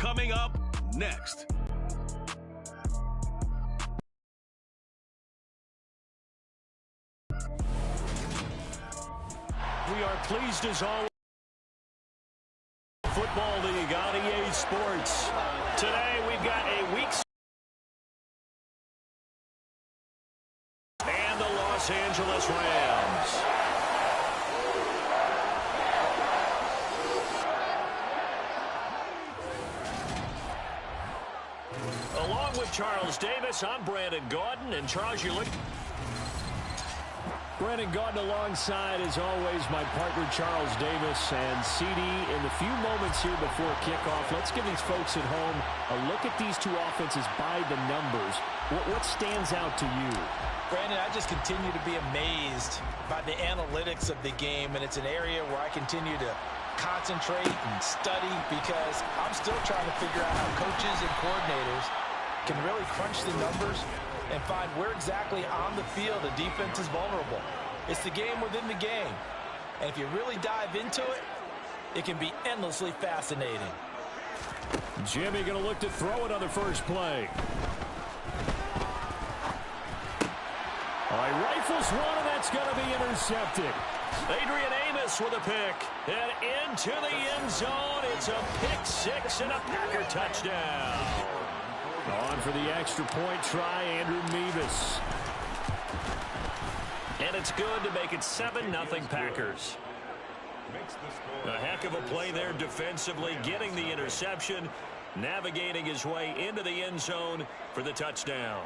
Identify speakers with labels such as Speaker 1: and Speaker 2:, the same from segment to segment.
Speaker 1: coming up next.
Speaker 2: We are pleased as always. Football League on EA Sports. Today we've got a week. And the Los Angeles Rams. Along with Charles Davis, I'm Brandon Gaudin. And Charles, you look... Brandon Gaudin alongside, as always, my partner Charles Davis. And CD, in the few moments here before kickoff, let's give these folks at home a look at these two offenses by the numbers. What stands out to you?
Speaker 3: Brandon, I just continue to be amazed by the analytics of the game, and it's an area where I continue to concentrate and study because I'm still trying to figure out how coaches and coordinators can really crunch the numbers and find where exactly on the field the defense is vulnerable. It's the game within the game. And if you really dive into it, it can be endlessly fascinating.
Speaker 2: Jimmy going to look to throw it on the first play. All right, rifles one, and that's going to be intercepted. Adrian Amos with a pick. And into the end zone. It's a pick six and a Packer touchdown. On for the extra point try, Andrew Mevis. And it's good to make it 7-0 Packers. A heck of a play there defensively, getting the interception, navigating his way into the end zone for the touchdown.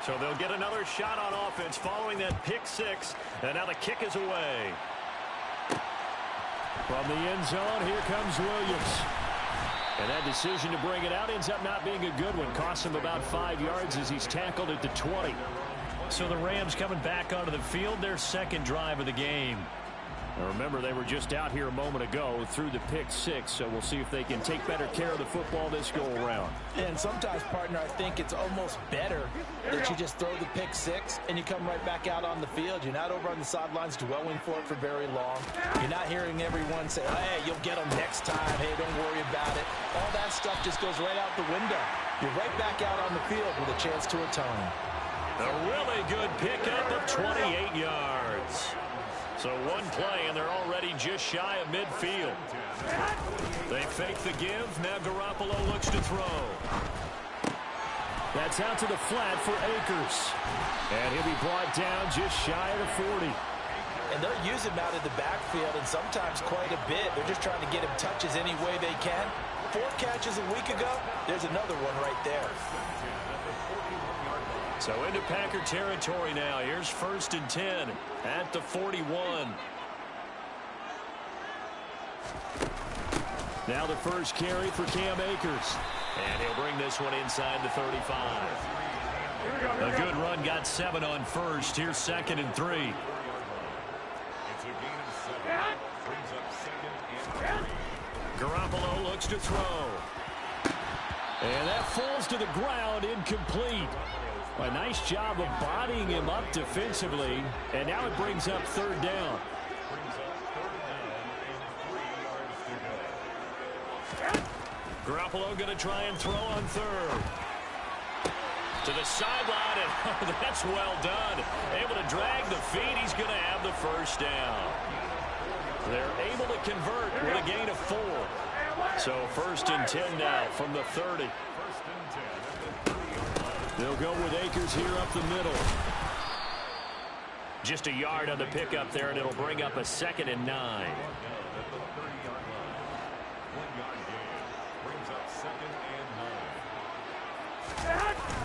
Speaker 2: So they'll get another shot on offense following that pick six. And now the kick is away. From the end zone, here comes Williams. And that decision to bring it out ends up not being a good one. Costs him about 5 yards as he's tackled at the 20. So the Rams coming back onto the field, their second drive of the game. Now remember, they were just out here a moment ago through the pick six, so we'll see if they can take better care of the football this go-around.
Speaker 3: And sometimes, partner, I think it's almost better that you just throw the pick six and you come right back out on the field. You're not over on the sidelines dwelling for it for very long. You're not hearing everyone say, hey, you'll get them next time. Hey, don't worry about it. All that stuff just goes right out the window. You're right back out on the field with a chance to atone.
Speaker 2: A really good pickup of 28 yards. So one play, and they're already just shy of midfield. They fake the give. Now Garoppolo looks to throw. That's out to the flat for Akers. And he'll be brought down just shy of the 40.
Speaker 3: And they'll use him out of the backfield, and sometimes quite a bit. They're just trying to get him touches any way they can. 4 catches a week ago. There's another one right there.
Speaker 2: So into Packer territory now. Here's 1st and 10 at the 41. Now the first carry for Cam Akers. And he'll bring this one inside the 35. A good run, got 7 on first. Here's 2nd and 3. Garoppolo looks to throw. And that falls to the ground, incomplete. A nice job of bodying him up defensively. And now it brings up 3rd down. Garoppolo going to try and throw on 3rd. To the sideline, and that's well done. Able to drag the feet. He's going to have the 1st down. They're able to convert with a gain of 4. So 1st and 10 now from the 30. They'll go with Akers here up the middle. Just a yard on the pickup there, and it'll bring up a 2nd and 9.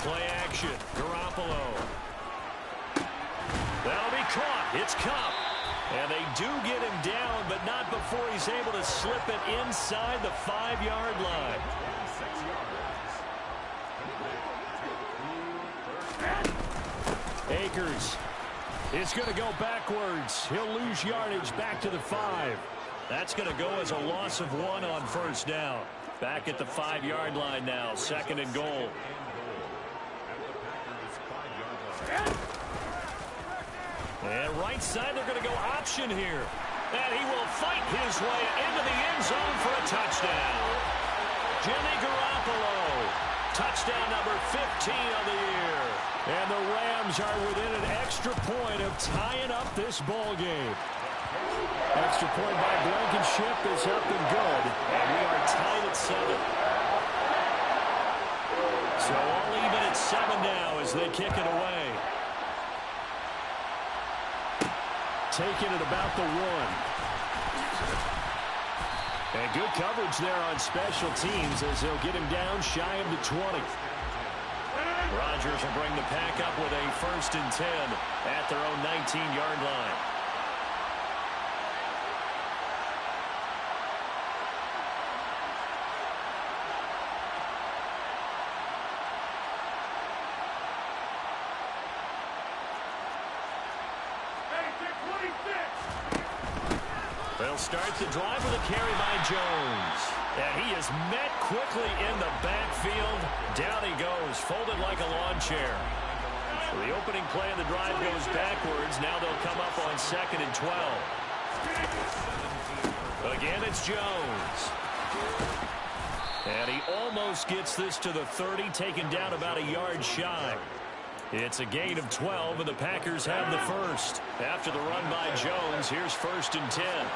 Speaker 2: Play action. Garoppolo. That'll be caught. It's Cup. And they do get him down, but not before he's able to slip it inside the 5-yard line. Akers is going to go backwards. He'll lose yardage back to the 5. That's going to go as a loss of 1 on first down. Back at the 5-yard line now, 2nd and goal. And right side, they're going to go option here. And he will fight his way into the end zone for a touchdown. Jimmy Garoppolo, touchdown number 15 of the year. And the Rams are within an extra point of tying up this ball game. Extra point by Blankenship is up and good. And we are tied at 7. So all even at 7 now as they kick it away. Taking it about the 1. And good coverage there on special teams as they'll get him down shy of the 20. Rodgers will bring the pack up with a 1st and 10 at their own 19-yard line. They'll start the drive with a carry by Jones. And he is met quickly in the backfield. Down he goes, folded like a lawn chair. So the opening play of the drive goes backwards. Now they'll come up on 2nd and 12. Again, it's Jones. And he almost gets this to the 30, taken down about a yard shy. It's a gain of 12, and the Packers have the first. After the run by Jones, here's 1st and 10.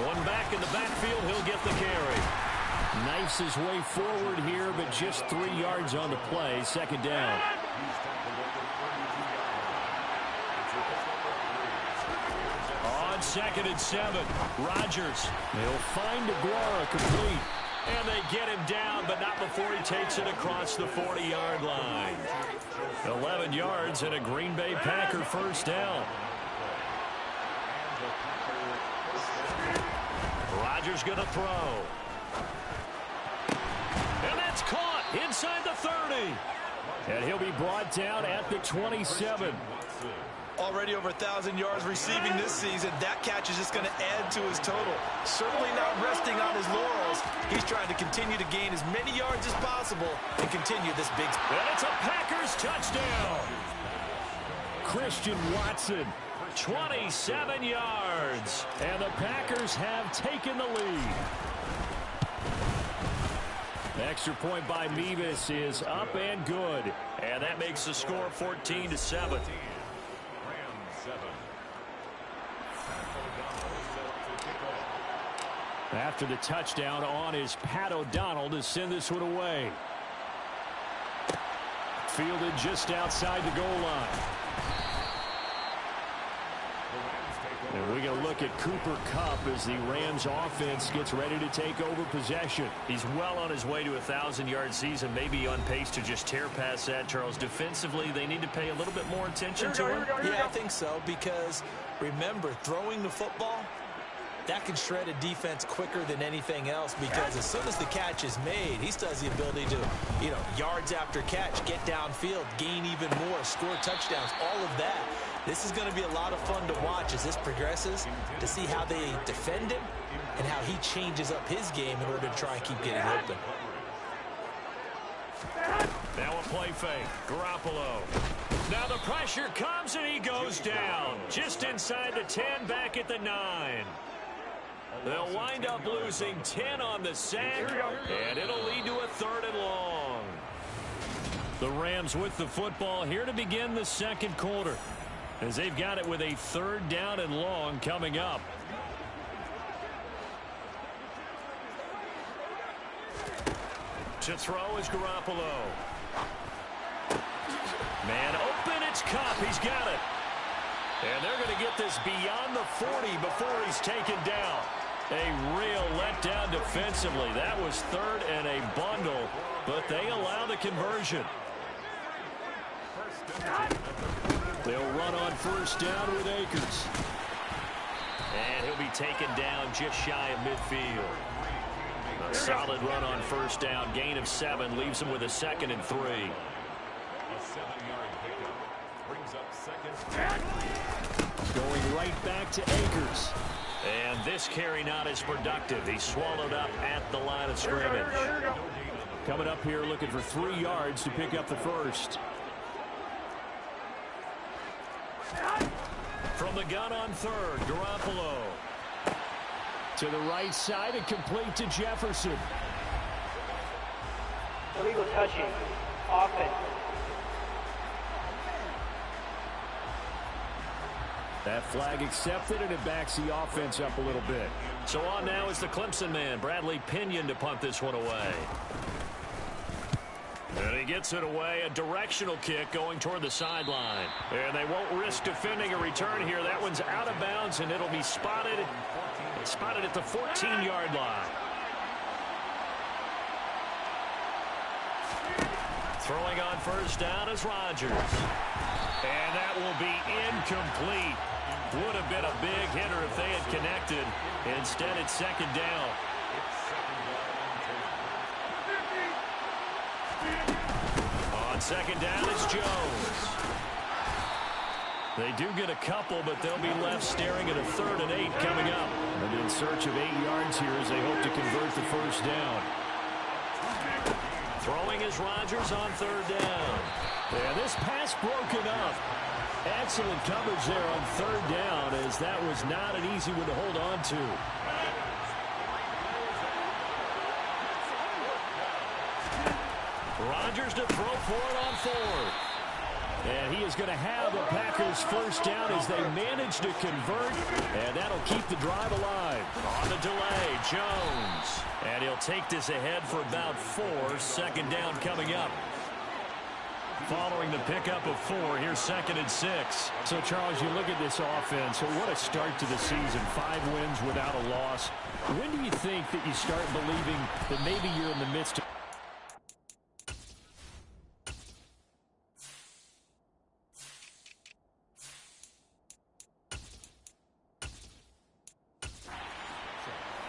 Speaker 2: One back in the backfield, he'll get the carry. Knifes his way forward here, but just 3 yards on the play. 2nd down. On 2nd and 7, Rodgers. They'll find DeGuara complete. And they get him down, but not before he takes it across the 40-yard line. 11 yards and a Green Bay Packer 1st down. Rodgers going to throw. And that's caught inside the 30. And he'll be brought down at the 27.
Speaker 3: Already over 1,000 yards receiving this season. That catch is just going to add to his total. Certainly not resting on his laurels. He's trying to continue to gain as many yards as possible and continue this big.
Speaker 2: And it's a Packers touchdown. Christian Watson, 27 yards. And the Packers have taken the lead. Extra point by Mevis is up and good. And that makes the score 14-7. After the touchdown on is Pat O'Donnell to send this one away. Fielded just outside the goal line. And we're going to look at Cooper Kupp as the Rams offense gets ready to take over possession.
Speaker 4: He's well on his way to a 1,000-yard season, maybe on pace to just tear past that, Charles. Defensively, they need to pay a little bit more attention to him.
Speaker 3: Yeah, I think so, because remember, throwing the football, that can shred a defense quicker than anything else, because as soon as the catch is made, he still has the ability to, yards after catch, get downfield, gain even more, score touchdowns, all of that. This is going to be a lot of fun to watch as this progresses, to see how they defend him and how he changes up his game in order to try and keep getting open.
Speaker 2: Now a play fake. Garoppolo. Now the pressure comes and he goes down. Just inside the 10, back at the 9. They'll wind up losing 10 on the sack, and it'll lead to a 3rd and long. The Rams with the football here to begin the 2nd quarter, as they've got it with a 3rd down and long coming up. To throw is Garoppolo. Man open, it's Kupp. He's got it. And they're going to get this beyond the 40 before he's taken down. A real letdown defensively. That was 3rd and a bundle, but they allow the conversion. They'll run on 1st down with Akers.
Speaker 4: And he'll be taken down just shy of midfield.
Speaker 2: A solid run on 1st down. Gain of 7 leaves him with a 2nd and 3. Going right back to Akers.
Speaker 4: And this carry not as productive. He's swallowed up at the line of scrimmage.
Speaker 2: Coming up here looking for 3 yards to pick up the first.
Speaker 4: From the gun on third, Garoppolo.
Speaker 2: To the right side and complete to Jefferson.
Speaker 5: Illegal touching. Offense.
Speaker 2: That flag accepted, and it backs the offense up a little bit.
Speaker 4: So on now is the Clemson man, Bradley Pinion, to punt this one away. And he gets it away, a directional kick going toward the sideline. And they won't risk defending a return here. That one's out of bounds, and it'll be spotted at the 14-yard line. Throwing on first down is Rodgers. And that will be incomplete. Would have been a big hitter if they had connected. Instead, it's second down. On second down, it's Jones. They do get a couple, but they'll be left staring at a 3rd and 8 coming up.
Speaker 2: And in search of 8 yards here as they hope to convert the first down.
Speaker 4: Throwing is Rodgers on 3rd down.
Speaker 2: And this pass broken up. Excellent coverage there on 3rd down, as that was not an easy one to hold on to.
Speaker 4: Rodgers to throw for it on 4th.
Speaker 2: And he is going to have the Packers first down as they manage to convert, and that'll keep the drive alive.
Speaker 4: On the delay, Jones. And he'll take this ahead for about 4. Second down coming up. Following the pickup of 4, here's 2nd and 6.
Speaker 2: So, Charles, you look at this offense, so what a start to the season. 5 wins without a loss. When do you think that you start believing that maybe you're in the midst of...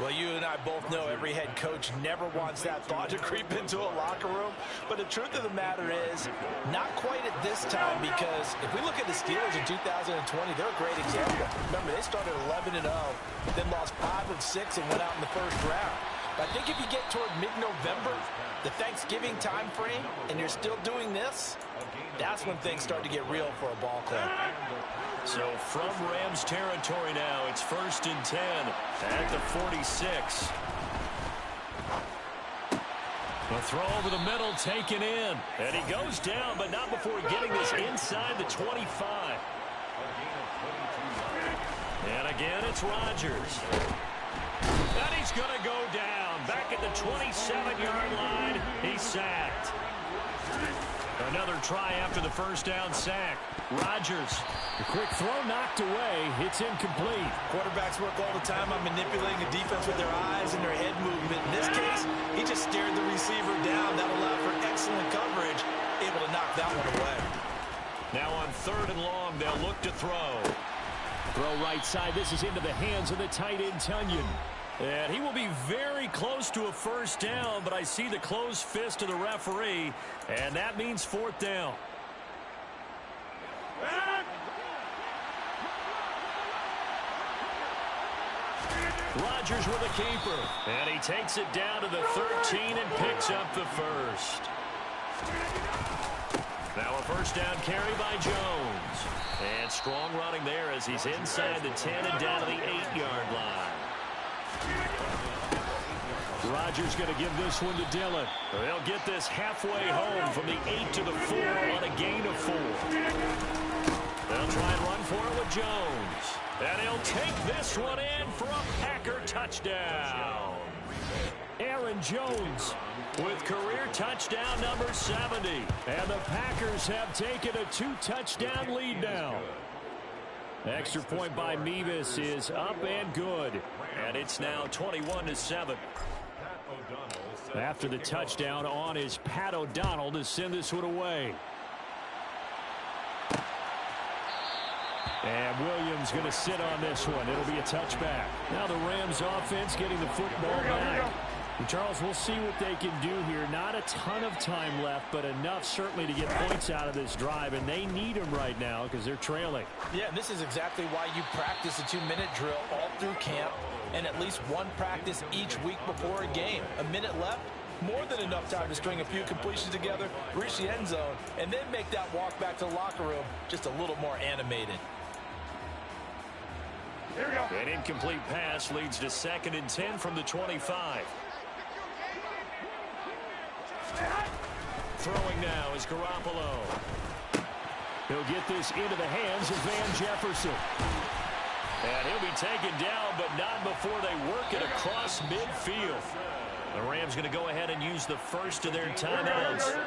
Speaker 3: Well, you and I both know every head coach never wants that thought to creep into a locker room. But the truth of the matter is, not quite at this time, because if we look at the Steelers in 2020, they're a great example. Remember, they started 11-0, then lost 5 of 6 and went out in the first round. But I think if you get toward mid-November, the Thanksgiving time frame, and you're still doing this, that's when things start to get real for a ball club.
Speaker 4: So from Rams territory now, it's 1st and 10 at the 46. The throw over the middle taken in. And he goes down, but not before getting this inside the 25. And again, it's Rodgers. And he's going to go down. Back at the 27-yard line, he's sacked. Another try after the first down sack. Rodgers.
Speaker 2: The quick throw knocked away. It's incomplete.
Speaker 3: Quarterbacks work all the time on manipulating the defense with their eyes and their head movement. In this case, he just stared the receiver down. That allowed for excellent coverage, able to knock that one away.
Speaker 4: Now on 3rd and long, they'll look to throw.
Speaker 2: Throw right side. This is into the hands of the tight end, Tunyon.
Speaker 4: And he will be very close to a first down, but I see the closed fist of the referee, and that means 4th down. Rodgers with a keeper, and he takes it down to the 13 and picks up the first. Now a first down carry by Jones. And strong running there as he's inside the 10 and down to the 8-yard line.
Speaker 2: Rodgers going to give this one to Dillon.
Speaker 4: They'll get this halfway home from the 8 to the 4 on a gain of 4. They'll try and run for it with Jones. And he'll take this one in for a Packer touchdown.
Speaker 2: Aaron Jones
Speaker 4: with career touchdown number 70.
Speaker 2: And the Packers have taken a 2-touchdown lead now. Extra point by Mevis is up and good.
Speaker 4: And it's now 21-7.
Speaker 2: After the touchdown on is Pat O'Donnell to send this one away. And Williams going to sit on this one. It'll be a touchback. Now the Rams offense getting the football back. And Charles, we'll see what they can do here. Not a ton of time left, but enough certainly to get points out of this drive, and they need them right now because they're trailing.
Speaker 3: Yeah, and this is exactly why you practice a 2-minute drill all through camp and at least one practice each week before a game. A minute left, more than enough time to string a few completions together, reach the end zone, and then make that walk back to the locker room just a little more animated.
Speaker 2: Here we go.
Speaker 4: An incomplete pass leads to 2nd and 10 from the 25. Throwing now is Garoppolo.
Speaker 2: He'll get this into the hands of Van Jefferson.
Speaker 4: And he'll be taken down, but not before they work it across midfield. The Rams going to go ahead and use the first of their timeouts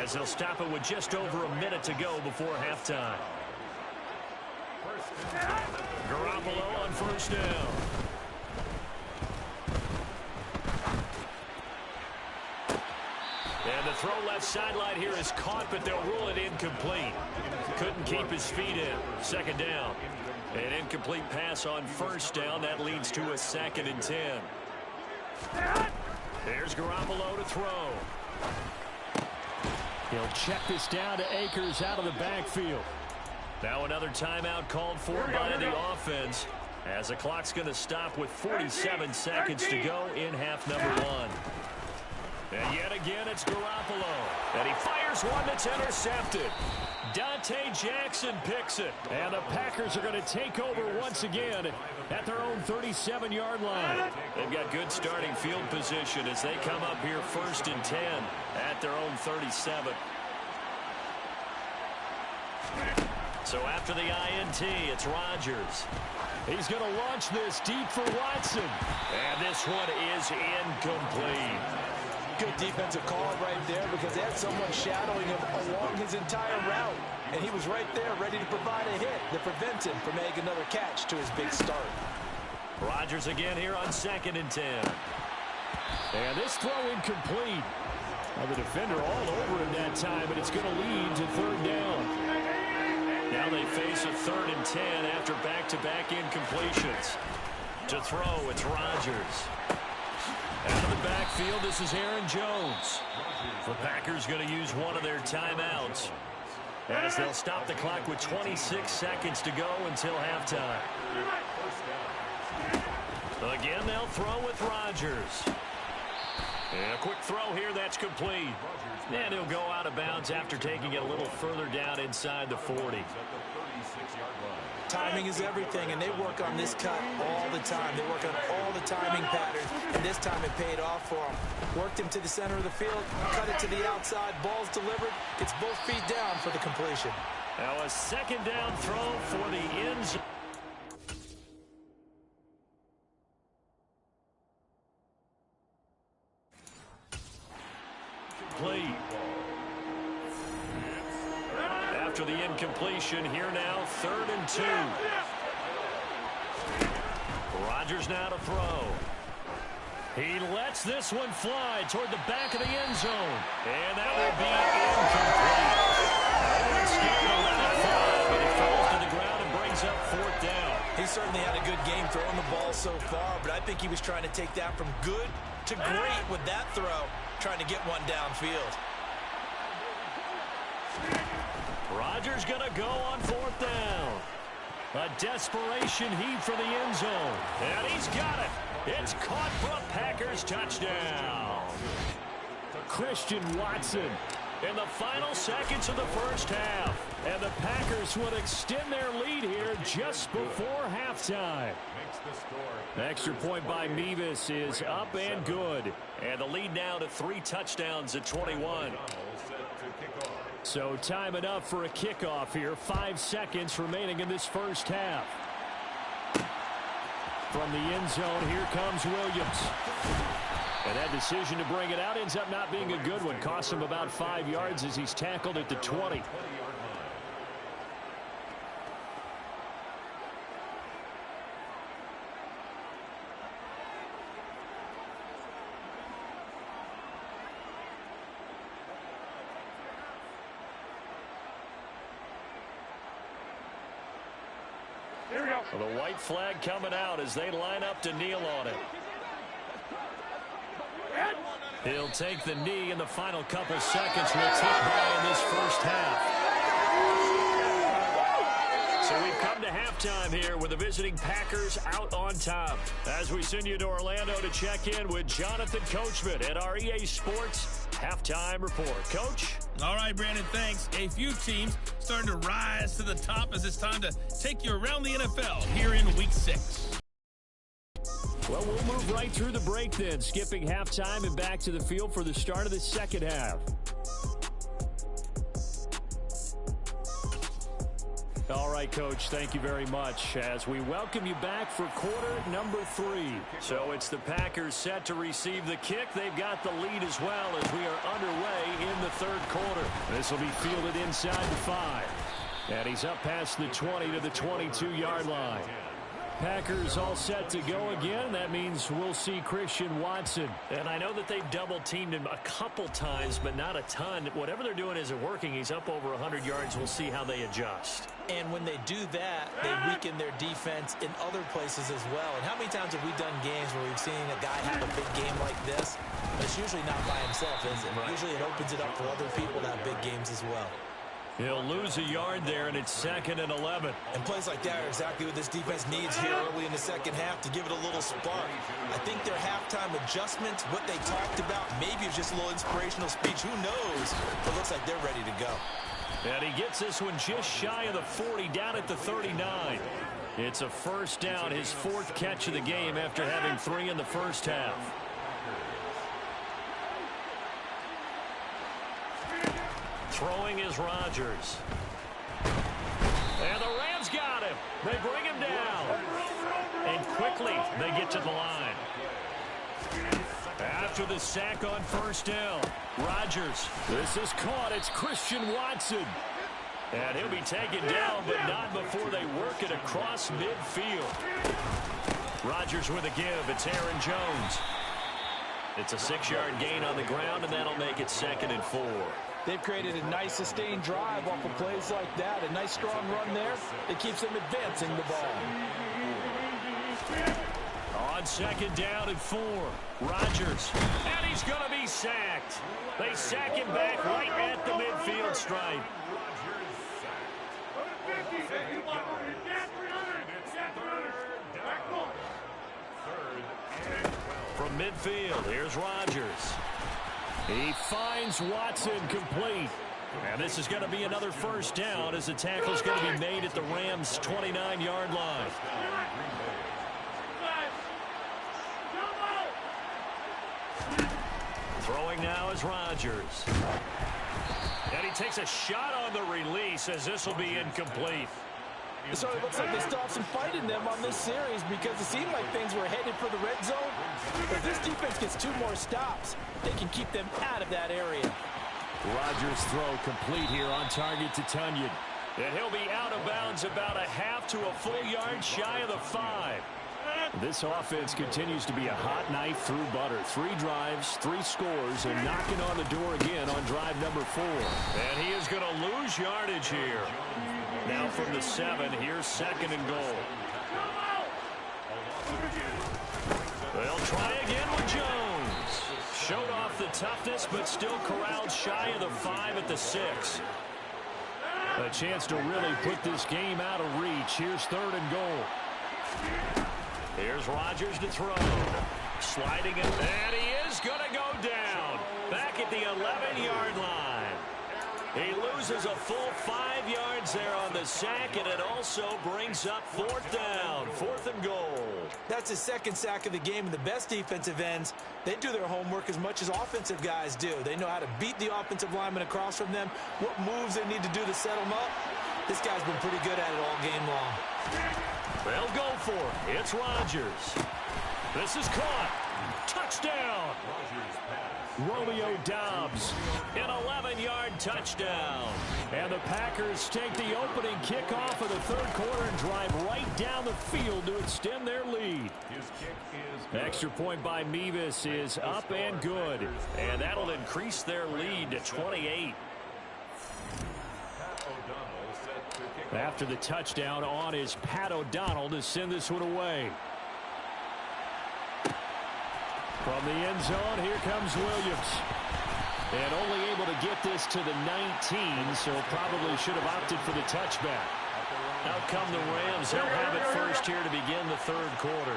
Speaker 4: as they'll stop it with just over a minute to go before halftime. Garoppolo on first down. And the throw left sideline here is caught, but they'll rule it incomplete. Couldn't keep his feet in. 2nd down. An incomplete pass on first down. That leads to a 2nd and 10. There's Garoppolo to throw.
Speaker 2: He'll check this down to Akers out of the backfield.
Speaker 4: Now another timeout called for by the offense as the clock's going to stop with 47 seconds to go in half number 1. And yet again, it's Garoppolo. And he fires one that's intercepted. Dante Jackson picks it.
Speaker 2: And the Packers are going to take over once again at their own 37-yard line.
Speaker 4: They've got good starting field position as they come up here 1st and 10 at their own 37. So after the INT, it's Rodgers.
Speaker 2: He's going to launch this deep for Watson.
Speaker 4: And this one is incomplete.
Speaker 3: Good defensive call right there because they had someone shadowing him along his entire route. And he was right there ready to provide a hit that prevents him from making another catch to his big start.
Speaker 4: Rodgers again here on 2nd and 10.
Speaker 2: And this throw incomplete. Well, the defender all over him that time, but it's going to lead to 3rd down.
Speaker 4: Now they face a 3rd and 10 after back-to-back incompletions. To throw, it's Rodgers. Out of the backfield, this is Aaron Jones. The Packers going to use one of their timeouts as they'll stop the clock with 26 seconds to go until halftime. Again, they'll throw with Rodgers. And a quick throw here, that's complete. And he'll go out of bounds after taking it a little further down inside the 40.
Speaker 3: Timing is everything, and they work on this cut all the time. They work on all the timing patterns, and this time it paid off for them. Worked him to the center of the field, cut it to the outside, ball's delivered. It's both feet down for the completion.
Speaker 4: Now a 2nd down throw for the end zone. Complete. After the incompletion, here now, 3rd and 2. Rodgers now to throw. He lets this one fly toward the back of the end zone. And that will be incomplete. Scared to let it fly, but it falls to the ground and brings up 4th down.
Speaker 3: He certainly had a good game throwing the ball so far, but I think he was trying to take that from good to great with that throw, trying to get one downfield.
Speaker 4: Rodgers going to go on 4th down. A desperation heave for the end zone. And he's got it. It's caught for a Packers touchdown.
Speaker 2: Christian Watson.
Speaker 4: In the final seconds of the first half.
Speaker 2: And the Packers will extend their lead here just before halftime. Extra point by Mevis is up and good.
Speaker 4: And the lead now to 3 touchdowns at 21.
Speaker 2: So time enough for a kickoff here. 5 seconds remaining in this first half. From the end zone, here comes Williams. And that decision to bring it out ends up not being a good one. Costs him about 5 yards as he's tackled at the 20.
Speaker 4: Well, the white flag coming out as they line up to kneel on it.
Speaker 2: He'll take the knee in the final couple seconds. Will tick by in this first half. So we've come to halftime here with the visiting Packers out on top. As we send you to Orlando to check in with Jonathan Coachman at our EA Sports Halftime Report. Coach?
Speaker 6: All right, Brandon, thanks. A few teams starting to rise to the top as it's time to take you around the NFL here in Week 6.
Speaker 2: Well, we'll move right through the break then, skipping halftime and back to the field for the start of the second half. All right, Coach, thank you very much as we welcome you back for quarter number 3. So it's the Packers set to receive the kick. They've got the lead as well as we are underway in the third quarter. This will be fielded inside the 5. And he's up past the 20 to the 22-yard line. Packers all set to go again. That means we'll see Christian Watson. And I know that they've double-teamed him a couple times, but not a ton. Whatever they're doing isn't working. He's up over 100 yards. We'll see how they adjust.
Speaker 3: And when they do that, they weaken their defense in other places as well. And how many times have we done games where we've seen a guy have a big game like this? But it's usually not by himself, is it? Right. Usually it opens it up for other people to have big games as well.
Speaker 2: He'll lose a yard there, and it's 2nd and 11.
Speaker 3: And plays like that are exactly what this defense needs here early in the second half to give it a little spark. I think their halftime adjustments, what they talked about, maybe it's just a little inspirational speech. Who knows? But it looks like they're ready to go.
Speaker 2: And he gets this one just shy of the 40, down at the 39. It's a first down, his 4th catch of the game after having 3 in the first half. Throwing is Rodgers. And the Rams got him. They bring him down. And quickly they get to the line. After the sack on first down, Rodgers. This is caught. It's Christian Watson. And he'll be taken down, but not before they work it across midfield. Rodgers with a give. It's Aaron Jones. It's a 6-yard gain on the ground, and that'll make it 2nd and 4.
Speaker 3: They've created a nice sustained drive off of plays like that. A nice strong run there that keeps them advancing the ball.
Speaker 2: On 2nd down and 4, Rodgers. And he's going to be sacked. They sack him back right at the midfield stripe. From midfield, here's Rodgers. He finds Watson complete. And this is going to be another first down as the tackle is going to be made at the Rams' 29-yard line. Throwing now is Rodgers. And he takes a shot on the release as this will be incomplete.
Speaker 3: So it looks like they still have some fight in them on this series because it seemed like things were headed for the red zone. If this defense gets 2 more stops, they can keep them out of that area.
Speaker 2: Rodgers' throw complete here on target to Tunyon. And he'll be out of bounds about a half to a full yard shy of the 5. This offense continues to be a hot knife through butter. 3 drives, 3 scores, and knocking on the door again on drive number 4. And he is going to lose yardage here. Now from the 7, here's 2nd and goal. They'll try again with Jones. Showed off the toughness, but still corralled shy of the 5 at the 6. A chance to really put this game out of reach. Here's 3rd and goal. Here's Rodgers to throw. Sliding it, and he is going to go down. Back at the 11-yard line. He loses a full 5 yards there on the sack, and it also brings up 4th down, 4th and goal.
Speaker 3: That's his 2nd sack of the game, and the best defensive ends, they do their homework as much as offensive guys do. They know how to beat the offensive lineman across from them, what moves they need to do to set them up. This guy's been pretty good at it all game long.
Speaker 2: They'll go for it. It's Rodgers. This is caught. Touchdown. Romeo Doubs, an 11-yard touchdown. And the Packers take the opening kickoff of the 3rd quarter and drive right down the field to extend their lead. Extra point by Mevis is up and good. And that'll increase their lead to 28. After the touchdown, on is Pat O'Donnell to send this one away. From the end zone, here comes Williams. And only able to get this to the 19, so probably should have opted for the touchback.
Speaker 4: Out come the Rams. They'll have it first here to begin the third quarter.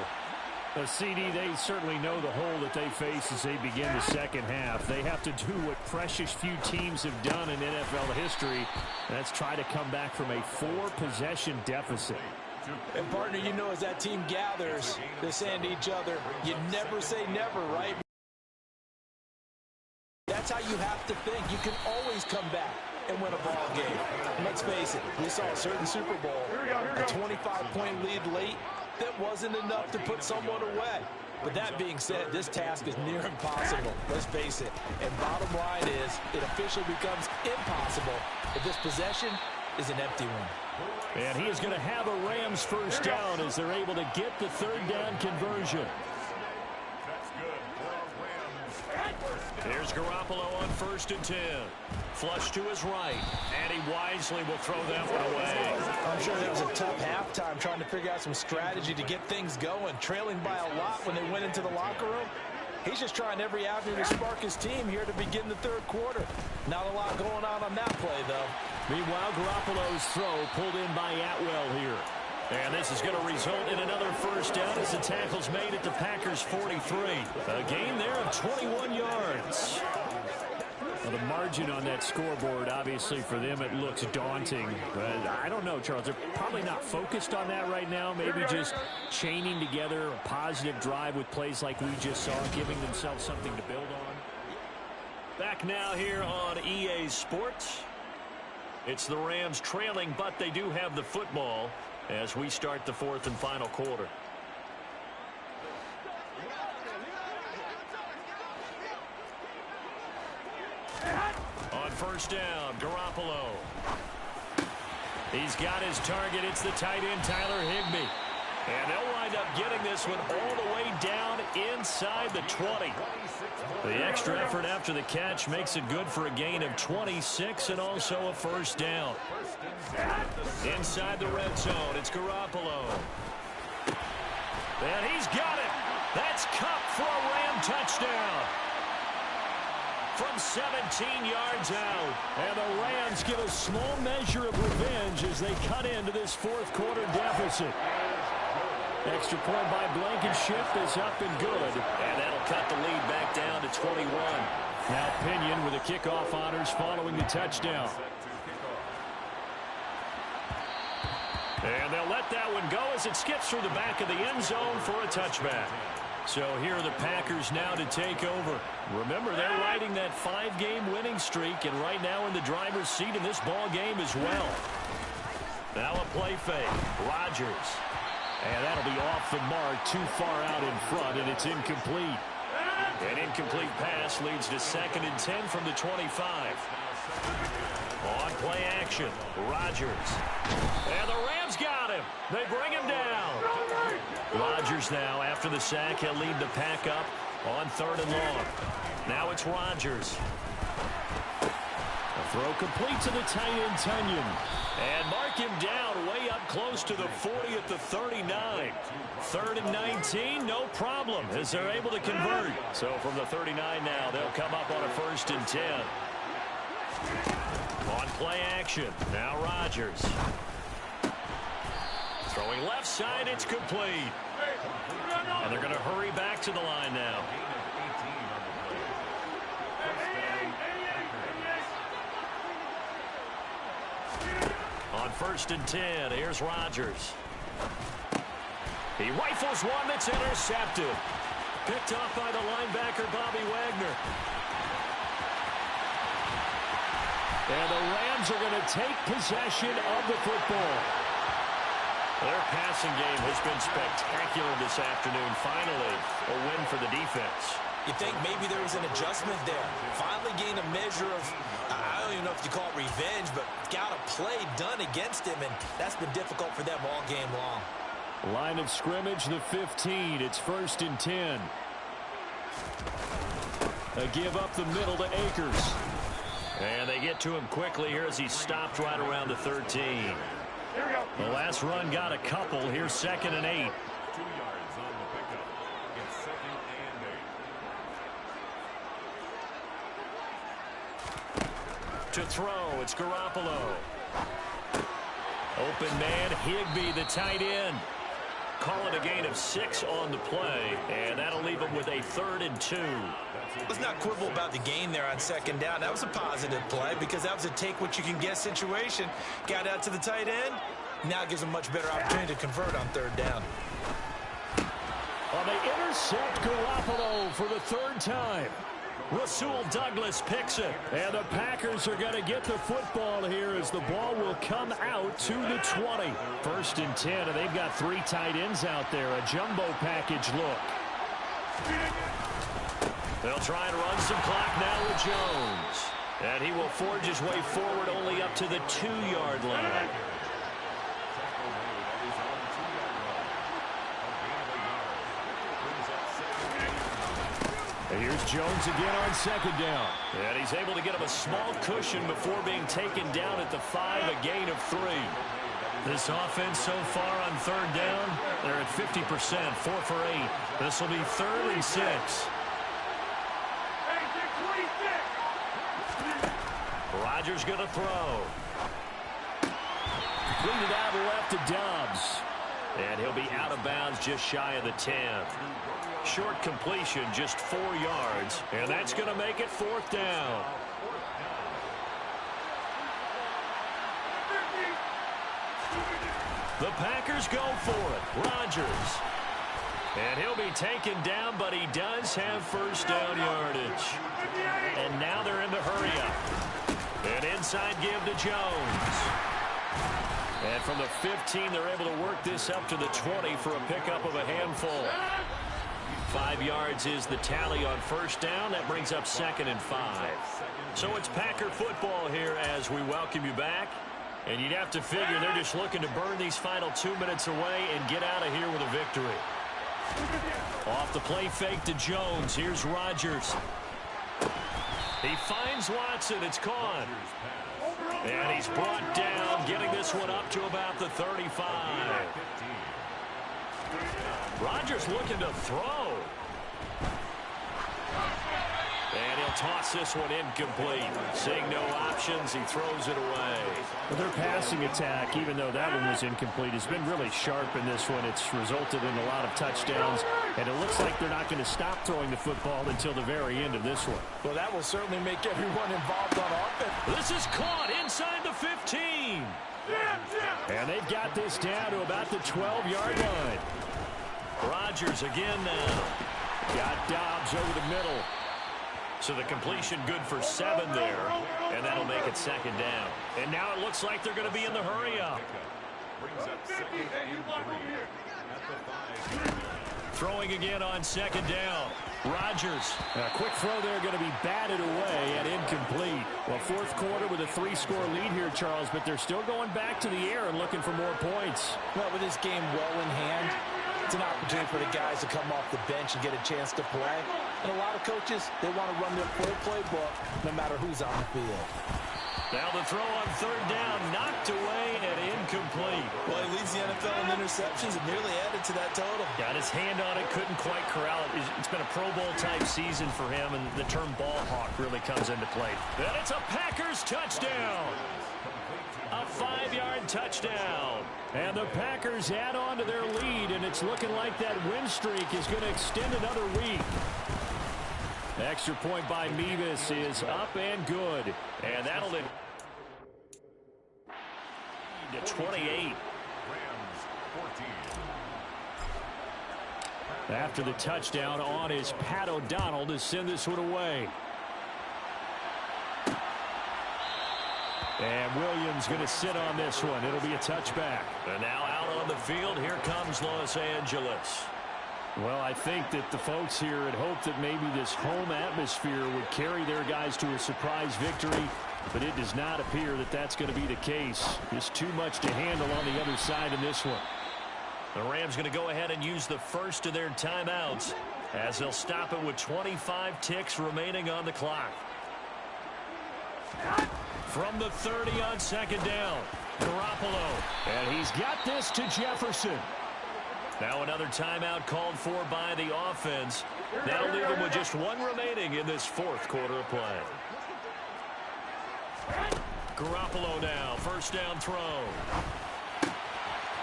Speaker 2: CD, they certainly know the hole that they face as they begin the second half. They have to do what precious few teams have done in NFL history. That's try to come back from a 4-possession deficit.
Speaker 3: And, partner, you know, as that team gathers, they're saying to each other, you never say never, right? That's how you have to think. You can always come back and win a ball game. And let's face it, we saw a certain Super Bowl, a 25-point lead late. That wasn't enough to put someone away. But that being said, this task is near impossible. Let's face it. And bottom line is, it officially becomes impossible if this possession is an empty one.
Speaker 2: And he is going to have a Rams first down as they're able to get the third down conversion.
Speaker 4: Here's Garoppolo on 1st and 10. Flush to his right, and he wisely will throw that one away.
Speaker 3: I'm sure that was a tough halftime trying to figure out some strategy to get things going, trailing by a lot when they went into the locker room. He's just trying every avenue to spark his team here to begin the third quarter. Not a lot going on that play, though.
Speaker 2: Meanwhile, Garoppolo's throw pulled in by Atwell here.
Speaker 4: And this is going to result in another first down as the tackle's made at the Packers' 43. A gain there of 21 yards.
Speaker 2: Well, the margin on that scoreboard, obviously, for them, it looks daunting. But I don't know, Charles. They're probably not focused on that right now. Maybe just chaining together a positive drive with plays like we just saw, giving themselves something to build on.
Speaker 4: Back now here on EA Sports. It's the Rams trailing, but they do have the football as we start the fourth and final quarter. On first down, Garoppolo. He's got his target. It's the tight end, Tyler Higbee. And they'll wind up getting this one all the way down inside the 20. The extra effort after the catch makes it good for a gain of 26 and also a first down. Inside the red zone, it's Garoppolo. And he's got it. That's Cup for a Ram touchdown. From 17 yards out.
Speaker 2: And the Rams get a small measure of revenge as they cut into this fourth quarter deficit. Extra point by Blankenship is up and good.
Speaker 4: And that'll cut the lead back down to 21.
Speaker 2: Now Pinion with the kickoff honors following the touchdown.
Speaker 4: And they'll let that one go as it skips through the back of the end zone for a touchback. So here are the Packers now to take over. Remember, they're riding that 5-game winning streak, and right now in the driver's seat in this ball game as well. Now a play fake. Rodgers.
Speaker 2: And that'll be off the mark, too far out in front, and it's incomplete.
Speaker 4: An incomplete pass leads to 2nd and 10 from the 25. On play action, Rodgers. And the Rams got him. They bring him down. Rodgers now, after the sack, he'll lead the pack up on 3rd and long. Now it's Rodgers.
Speaker 2: A throw complete to the tight end, Tunyon.
Speaker 4: And mark him down way up close to the 40 at the 39. 3rd and 19, no problem, as they're able to convert. So from the 39 now, they'll come up on a 1st and 10. On play action, now Rodgers. Throwing left side, it's complete. And they're going to hurry back to the line now. On 1st and 10, here's Rodgers. He rifles one that's intercepted. Picked off by the linebacker, Bobby Wagner.
Speaker 2: And the Rams are going to take possession of the football.
Speaker 4: Their passing game has been spectacular this afternoon. Finally, a win for the defense.
Speaker 3: You think maybe there was an adjustment there. Finally gained a measure of, I don't even know if you call it revenge, but got a play done against him, and that's been difficult for them all game long.
Speaker 2: Line of scrimmage, the 15. It's 1st and 10. A give up the middle to Akers.
Speaker 4: And they get to him quickly here as he stopped right around the 13. The last run got a couple. Here's 2nd and 8.
Speaker 2: To throw, it's Garoppolo. Open man, Higbee, the tight end. Call it a gain of 6 on the play, and that'll leave him with a 3rd and 2.
Speaker 3: Let's not quibble about the gain there on 2nd down. That was a positive play because that was a take-what-you-can-get situation. Got out to the tight end. Now gives him much better opportunity to convert on 3rd down.
Speaker 2: Well, they intercept Garoppolo for the 3rd time. Rasul Douglas picks it. And the Packers are going to get the football here as the ball will come out to the 20. 1st and 10, and they've got 3 tight ends out there. A jumbo package look. They'll try and run some clock now with Jones. And he will forge his way forward only up to the 2-yard line. And here's Jones again on 2nd down. And he's able to get him a small cushion before being taken down at the 5, a gain of 3.
Speaker 4: This offense so far on 3rd down, they're at 50%, 4 for 8. This will be 3rd and 6.
Speaker 2: Rodgers going to throw. Completed out left to Dobbs. And he'll be out of bounds just shy of the 10. Short completion, just 4 yards. And that's going to make it 4th down. The Packers go for it. Rodgers. And he'll be taken down, but he does have 1st down yardage. And now they're in the hurry-up. An inside give to Jones. And from the 15, they're able to work this up to the 20 for a pickup of a handful. 5 yards is the tally on 1st down. That brings up 2nd and 5. So it's Packer football here as we welcome you back. And you'd have to figure they're just looking to burn these final 2 minutes away and get out of here with a victory. Off the play fake to Jones. Here's Rodgers. He finds Watson. It's caught. And he's brought down, getting this one up to about the 35. Rodgers looking to throw. And he'll toss this one incomplete. Seeing no options, he throws it away.
Speaker 7: Well, their passing attack, even though that one was incomplete, has been really sharp in this one. It's resulted in a lot of touchdowns, and it looks like they're not going to stop throwing the football until the very end of this one.
Speaker 3: Well, that will certainly make everyone involved on offense.
Speaker 2: This is caught inside the 15.
Speaker 7: And they've got this down to about the 12-yard line.
Speaker 2: Rodgers again now.
Speaker 7: Got Dobbs over the middle.
Speaker 2: So the completion good for 7 there, and that'll make it 2nd down. And now it looks like they're going to be in the hurry-up. Throwing again on 2nd down. Rodgers.
Speaker 7: A quick throw there going to be batted away and incomplete. Well, 4th quarter with a 3-score lead here, Charles, but they're still going back to the air and looking for more points.
Speaker 3: Well, with this game well in hand, it's an opportunity for the guys to come off the bench and get a chance to play. And a lot of coaches, they want to run their full playbook no matter who's on the field.
Speaker 2: Now the throw on 3rd down, knocked away and incomplete.
Speaker 3: Well, he leads the NFL in interceptions and nearly added to that total.
Speaker 2: Got his hand on it, couldn't quite corral it. It's been a Pro Bowl-type season for him, and the term ball hawk really comes into play. And it's a Packers touchdown. A 5-yard touchdown.
Speaker 7: And the Packers add on to their lead, and it's looking like that win streak is going to extend another week. Extra point by Mevis is up and good.
Speaker 2: And that'll lead to 28.
Speaker 7: After the touchdown on is Pat O'Donnell to send this one away. And Williams going to sit on this one. It'll be a touchback.
Speaker 2: And now out on the field, here comes Los Angeles.
Speaker 7: Well, I think that the folks here had hoped that maybe this home atmosphere would carry their guys to a surprise victory, but it does not appear that that's going to be the case. Just too much to handle on the other side in this one.
Speaker 2: The Rams going to go ahead and use the first of their timeouts as they'll stop it with 25 ticks remaining on the clock. From the 30 on 2nd down, Garoppolo.
Speaker 7: And he's got this to Jefferson.
Speaker 2: Now another timeout called for by the offense. That'll leave them with just 1 remaining in this 4th quarter of play. Garoppolo now, first down throw.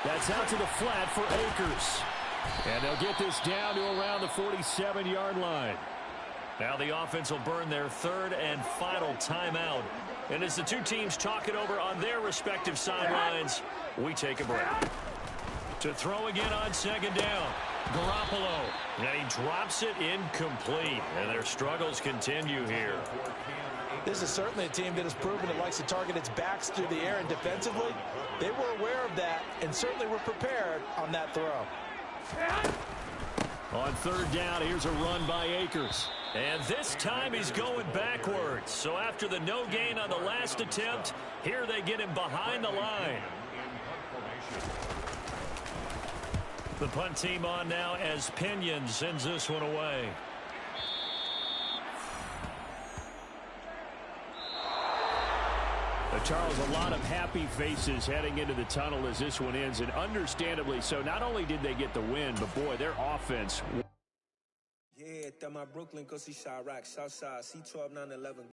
Speaker 7: That's out to the flat for Akers. And they'll get this down to around the 47-yard line.
Speaker 2: Now the offense will burn their third and final timeout. And as the two teams talk it over on their respective sidelines, we take a break. To throw again on second down, Garoppolo. And he drops it incomplete. And their struggles continue here.
Speaker 3: This is certainly a team that has proven it likes to target its backs through the air, and defensively, they were aware of that and certainly were prepared on that throw.
Speaker 7: On third down, here's a run by Akers.
Speaker 2: And this time he's going backwards. So after the no gain on the last attempt, here they get him behind the line. The punt team on now as Pinion sends this one away.
Speaker 7: Charles, a lot of happy faces heading into the tunnel as this one ends, and understandably so. Not only did they get the win, but boy, their offense.
Speaker 8: Yeah, my Brooklyn, go see Chirac, Southside, C12, 911.